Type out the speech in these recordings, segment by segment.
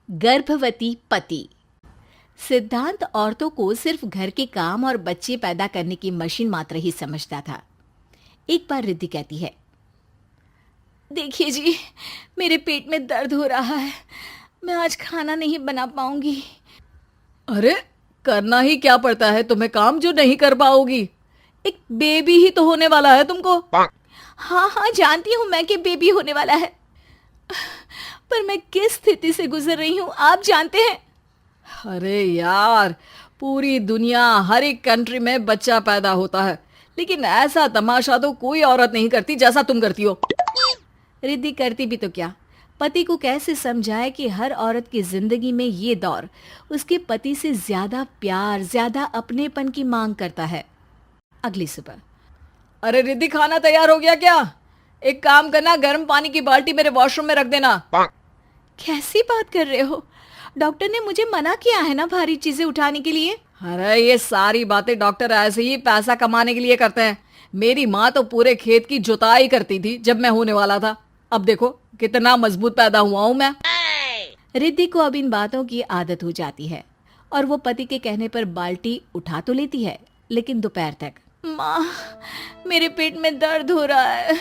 गर्भवती पति। सिद्धांत औरतों को सिर्फ घर के काम और बच्चे पैदा करने की मशीन मात्र ही समझता था। एक बार रिद्धि कहती है, देखिए जी, मेरे पेट में दर्द हो रहा है, मैं आज खाना नहीं बना पाऊंगी। अरे करना ही क्या पड़ता है तुम्हें काम जो नहीं कर पाओगी? एक बेबी ही तो होने वाला है तुमको। हाँ हाँ, जानती हूँ मैं कि बेबी होने वाला है, पर मैं किस स्थिति से गुजर रही हूँ आप जानते हैं। अरे यार, पूरी दुनिया हर एक कंट्री में बच्चा पैदा होता है, लेकिन ऐसा तमाशा तो कोई औरत नहीं करती जैसा तुम करती हो। रिद्धि करती भी तो क्या, पति को कैसे समझाए कि हर औरत की जिंदगी में ये दौर उसके पति से ज्यादा प्यार, ज्यादा अपनेपन की मांग करता है। अगली सुबह, अरे रिद्धि, खाना तैयार हो गया क्या? एक काम करना, गर्म पानी की बाल्टी मेरे वॉशरूम में रख देना। कैसी बात कर रहे हो? डॉक्टर ने मुझे मना किया है ना भारी चीजें उठाने के लिए। अरे ये सारी बातें डॉक्टर ऐसे ही पैसा कमाने के लिए करते हैं। मेरी माँ तो पूरे खेत की जुताई करती थी जब मैं होने वाला था। अब देखो कितना मजबूत पैदा हुआ हूँ मैं। रिद्धि को अब इन बातों की आदत हो जाती है और वो पति के कहने पर बाल्टी उठा तो लेती है, लेकिन दोपहर तक। माँ, मेरे पेट में दर्द हो रहा है।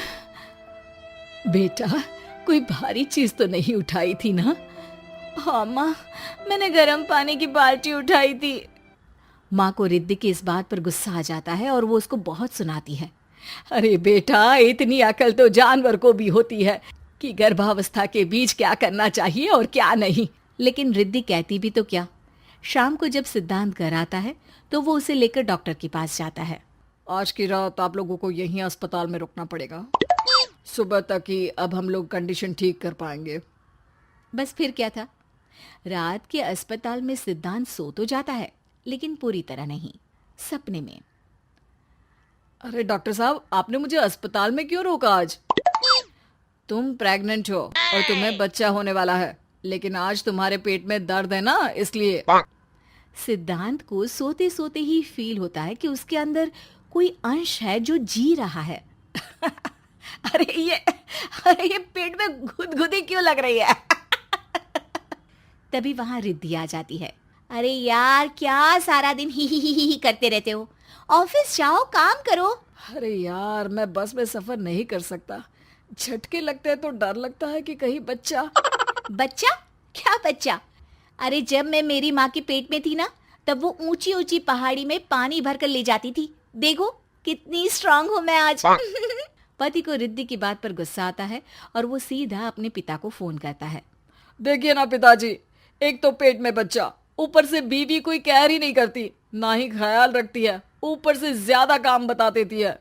बेटा, कोई भारी चीज तो नहीं उठाई थी ना? हाँ माँ, मैंने गर्म पानी की बाल्टी उठाई थी। माँ को रिद्धि की इस बात पर गुस्सा आ जाता है और वो उसको बहुत सुनाती है। अरे बेटा, इतनी अकल तो जानवर को भी होती है कि गर्भावस्था के बीच क्या करना चाहिए और क्या नहीं। लेकिन रिद्धि कहती भी तो क्या। शाम को जब सिद्धांत घर आता है तो वो उसे लेकर डॉक्टर के पास जाता है। आज की रात आप लोगों को यहीं अस्पताल में रुकना पड़ेगा, सुबह तक ही अब हम लोग कंडीशन ठीक कर पाएंगे। बस फिर क्या था, रात के अस्पताल में सिद्धांत सो तो जाता है, लेकिन पूरी तरह नहीं, सपने में। अरे डॉक्टर साहब, आपने मुझे अस्पताल में क्यों रोका आज? तुम प्रेग्नेंट हो और तुम्हें बच्चा होने वाला है, लेकिन आज तुम्हारे पेट में दर्द है ना, इसलिए। सिद्धांत को सोते सोते ही फील होता है कि उसके अंदर कोई अंश है जो जी रहा है। अरे ये पेट में गुदगुदी क्यों लग रही है? तभी वहां रिद्धि आ जाती है। अरे यार, क्या सारा दिन ही करते रहते हो? ऑफिस जाओ, काम करो। अरे यार, मैं बस में सफर नहीं कर सकता। झटके लगते हैं तो डर लगता है कि कहीं बच्चा। बच्चा? क्या बच्चा? अरे जब मैं मेरी माँ के पेट में थी ना, तब वो ऊंची ऊंची पहाड़ी में पानी भर कर ले जाती थी। देखो कितनी स्ट्रांग हूँ मैं आज। पति को रिद्धि की बात पर गुस्सा आता है और वो सीधा अपने पिता को फोन करता है। देखिए ना पिताजी, एक तो पेट में बच्चा, ऊपर से बीवी कोई केयर ही नहीं करती, ना ही ख्याल रखती है, ऊपर से ज्यादा काम बता देती है।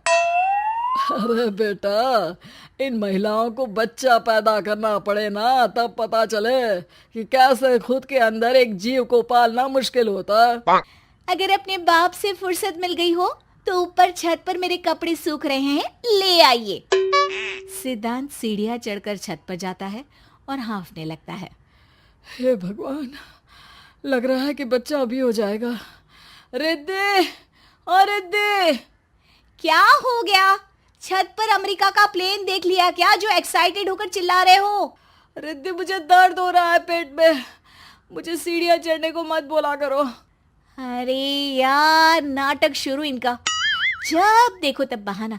अरे बेटा, इन महिलाओं को बच्चा पैदा करना पड़े ना, तब पता चले कि कैसे खुद के अंदर एक जीव को पालना मुश्किल होता है। अगर अपने बाप से फुर्सत मिल गई हो तो ऊपर छत पर मेरे कपड़े सूख रहे हैं, ले आइए। सिद्धांत सीढ़ियां चढ़कर छत पर जाता है और हांफने लगता है। हे भगवान, लग रहा है कि बच्चा अभी हो जाएगा। रिद्धि, और रिद्धि। क्या हो गया? छत पर अमेरिका का प्लेन देख लिया क्या जो एक्साइटेड होकर चिल्ला रहे हो? रिद्धि, मुझे दर्द हो रहा है पेट में, मुझे सीढ़ियां चढ़ने को मत बोला करो। अरे यार, नाटक शुरू इनका। जब देखो तब बहाना।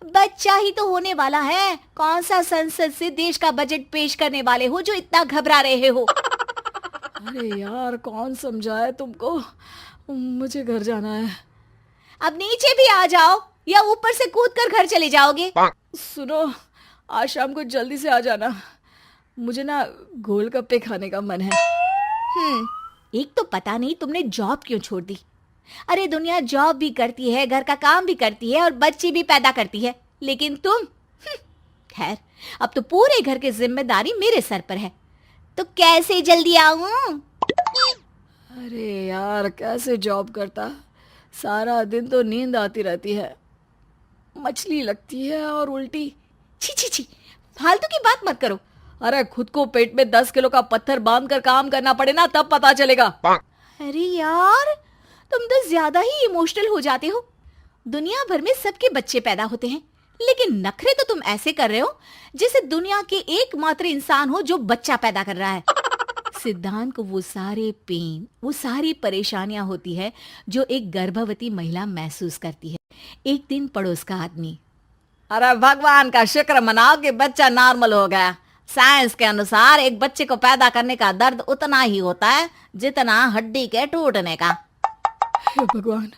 बच्चा ही तो होने वाला है, कौन सा संसद से देश का बजट पेश करने वाले हो जो इतना घबरा रहे हो? अरे यार, कौन समझाए तुमको, मुझे घर जाना है। अब नीचे भी आ जाओ या ऊपर से कूद कर घर चले जाओगे? सुनो, आज शाम को जल्दी से आ जाना, मुझे ना गोलगप्पे खाने का मन है। एक तो पता नहीं तुमने जॉब क्यों छोड़ दी। अरे दुनिया जॉब भी करती है, घर का काम भी करती है और बच्चे भी पैदा करती है, लेकिन तुम खैर, अब तो पूरे घर की जिम्मेदारी मेरे सर पर है, तो कैसे जल्दी आऊं? अरे यार, कैसे जॉब करता, सारा दिन तो नींद आती रहती है, मछली लगती है और उल्टी। छी छी छी, फालतू की बात मत करो। अरे खुद को पेट में 10 किलो का पत्थर बांध कर काम करना पड़े ना, तब पता चलेगा। अरे यार, तुम तो ज्यादा ही इमोशनल हो जाते हो। दुनिया भर में सबके बच्चे पैदा होते हैं, लेकिन नखरे तो तुम ऐसे कर रहे हो जैसे दुनिया के एकमात्र इंसान हो जो बच्चा पैदा कर रहा है। सिद्धांत को वो सारे पेन, वो सारी परेशानियां होती है जो एक गर्भवती महिला महसूस करती है। एक दिन पड़ोस का आदमी, अरे भगवान का शुक्र मनाओ कि बच्चा नॉर्मल हो गया। साइंस के अनुसार एक बच्चे को पैदा करने का दर्द उतना ही होता है जितना हड्डी के टूटने का। हे भगवान,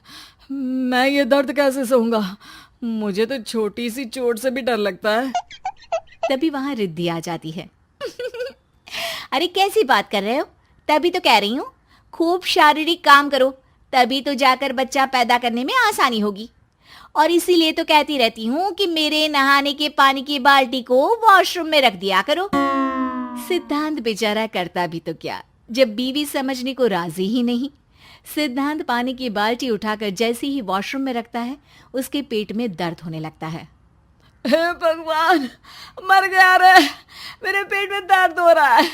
मैं ये दर्द कैसे सहूंगा? मुझे तो छोटी सी चोट से भी डर लगता है। तभी वहां रिद्धि आ जाती है। अरे कैसी बात कर रहे हो? तभी तो कह रही हूँ, खूब शारीरिक काम करो, तभी तो जाकर बच्चा पैदा करने में आसानी होगी। और इसीलिए तो कहती रहती हूँ कि मेरे नहाने के पानी की बाल्टी को वॉशरूम में रख दिया करो। सिद्धांत बेचारा करता भी तो क्या, जब बीवी समझने को राजी ही नहीं। सिद्धांत पानी की बाल्टी उठाकर जैसे ही वॉशरूम में रखता है, उसके पेट में दर्द होने लगता है। हे भगवान, मर गया रे, मेरे पेट में दर्द हो रहा है।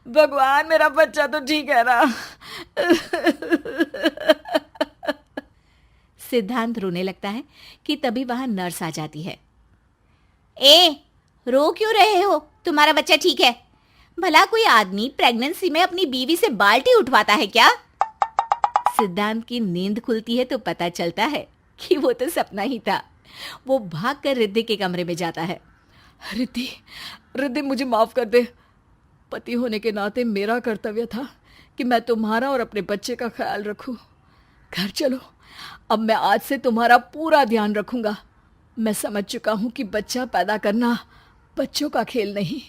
भगवान, मेरा बच्चा तो ठीक है ना? सिद्धांत रोने लगता है कि तभी वहां नर्स आ जाती है। ए, रो क्यों रहे हो? तुम्हारा बच्चा ठीक है। भला कोई आदमी प्रेगनेंसी में अपनी बीवी से बाल्टी उठवाता है क्या? सिद्धांत की नींद खुलती है तो पता चलता है कि वो तो सपना ही था। वो भागकर रिद्धि के कमरे में जाता है। रिद्धि, रिद्धि, मुझे माफ कर दे। पति होने के नाते मेरा कर्तव्य था कि मैं तुम्हारा और अपने बच्चे का ख्याल रखूं। घर चलो, अब मैं आज से तुम्हारा पूरा ध्यान रखूंगा। मैं समझ चुका हूं कि बच्चा पैदा करना बच्चों का खेल नहीं।